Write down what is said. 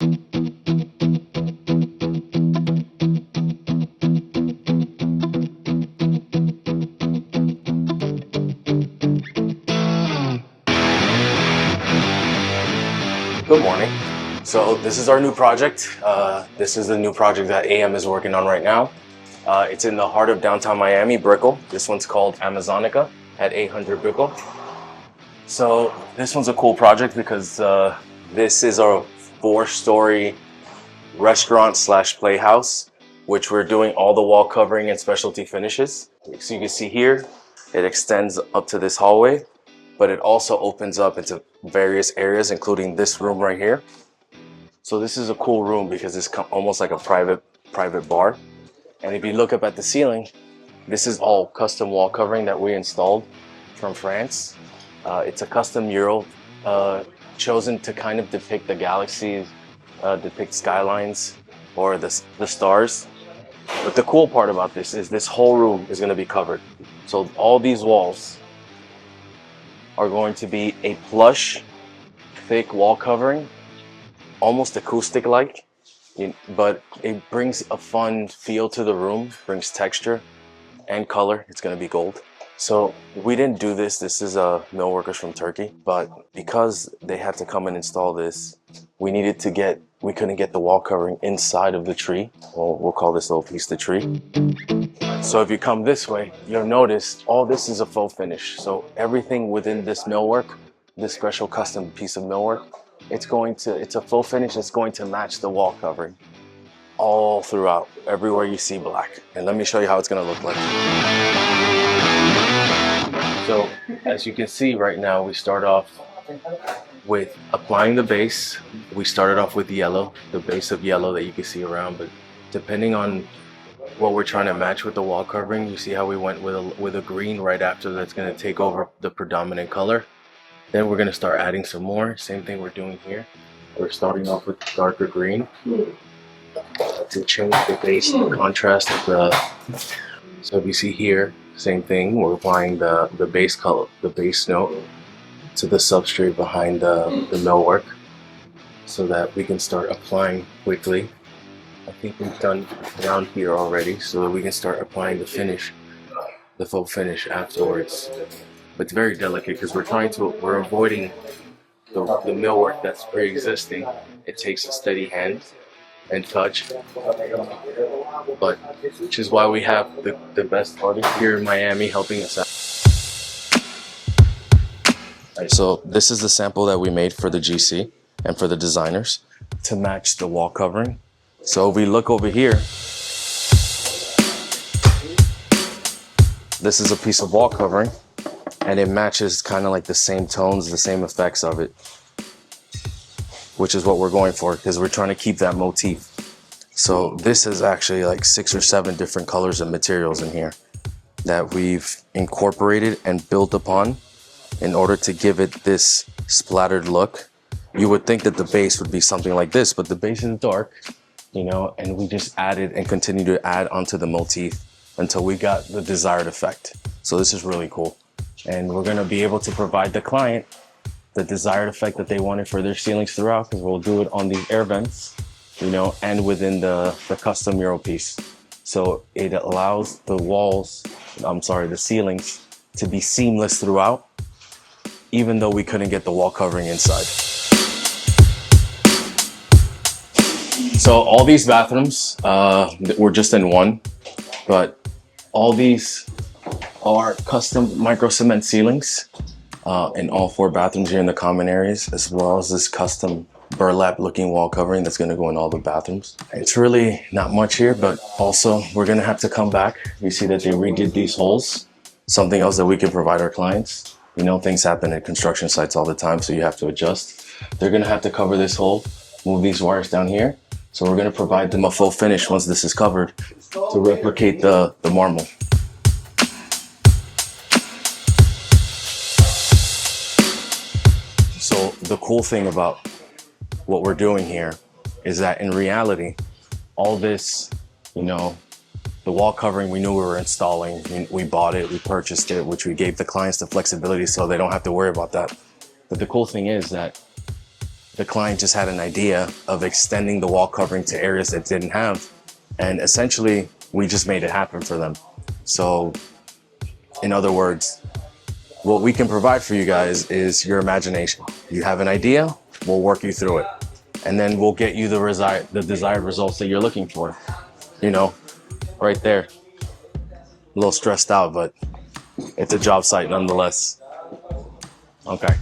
Good morning. So this is our new project. This is the new project that AM is working on right now. It's in the heart of downtown Miami, Brickell. This one's called Amazónico at 800 Brickell. So this one's a cool project because this is a 4-story restaurant slash playhouse, which we're doing all the wall covering and specialty finishes. So you can see here, it extends up to this hallway, but it also opens up into various areas, including this room right here. So this is a cool room because it's almost like a private bar. And if you look up at the ceiling, this is all custom wall covering that we installed from France. It's a custom mural chosen to kind of depict the galaxies, depict skylines or the stars. But the cool part about this is this whole room is going to be covered. So all these walls are going to be a plush, thick wall covering, almost acoustic-like, but it brings a fun feel to the room, brings texture and color. It's gonna be gold. So we didn't do this. This is mill workers from Turkey, but because they had to come and install this, we couldn't get the wall covering inside of the tree. Well, we'll call this little piece the tree. So if you come this way, you'll notice all this is a faux finish. So everything within this millwork, this special custom piece of millwork, it's a faux finish. It's going to match the wall covering all throughout, everywhere you see black. And let me show you how it's going to look like. So as you can see right now, we start off with applying the base. We started off with yellow, the base of yellow that you can see around, but depending on what we're trying to match with the wall covering, you see how we went with a green right after. That's going to take over the predominant color. Then we're going to start adding some more. Same thing we're doing here. We're starting off with darker green to change the base and the contrast of the. So if you see here, same thing. We're applying the base color, the base note to the substrate behind the millwork, so that we can start applying quickly. I think we've done down here already, so that we can start applying the finish, the faux finish afterwards. But it's very delicate because we're avoiding the millwork that's pre-existing. It takes a steady hand and touch, but which is why we have the best artists here in Miami helping us out. So this is the sample that we made for the GC and for the designers to match the wall covering. So if we look over here, this is a piece of wall covering and it matches kind of like the same tones, the same effects of it, which is what we're going for because we're trying to keep that motif. So this is actually like 6 or 7 different colors and materials in here that we've incorporated and built upon in order to give it this splattered look. You would think that the base would be something like this, but the base is dark, you know, and we just added and continue to add onto the motif until we got the desired effect. So this is really cool. And we're gonna be able to provide the client the desired effect that they wanted for their ceilings throughout, because we'll do it on these air vents, you know, and within the custom mural piece. So it allows the ceilings to be seamless throughout, even though we couldn't get the wall covering inside. So all these bathrooms, we're just in one, but all these are custom micro cement ceilings in all 4 bathrooms here in the common areas, as well as this custom burlap looking wall covering that's going to go in all the bathrooms. It's really not much here, but also we're going to have to come back. You see that they redid these holes, something else that we can provide our clients. You know, things happen at construction sites all the time, so you have to adjust. They're going to have to cover this hole, move these wires down here. So we're going to provide them a full finish once this is covered to replicate the marble. So the cool thing about what we're doing here is that in reality, all this, you know, the wall covering we knew we were installing, we bought it, we purchased it, which we gave the clients the flexibility so they don't have to worry about that. But the cool thing is that the client just had an idea of extending the wall covering to areas that didn't have. And essentially, we just made it happen for them. So in other words, what we can provide for you guys is your imagination. You have an idea, we'll work you through it. And then we'll get you the desired results that you're looking for. You know, right there. A little stressed out, but it's a job site nonetheless. Okay.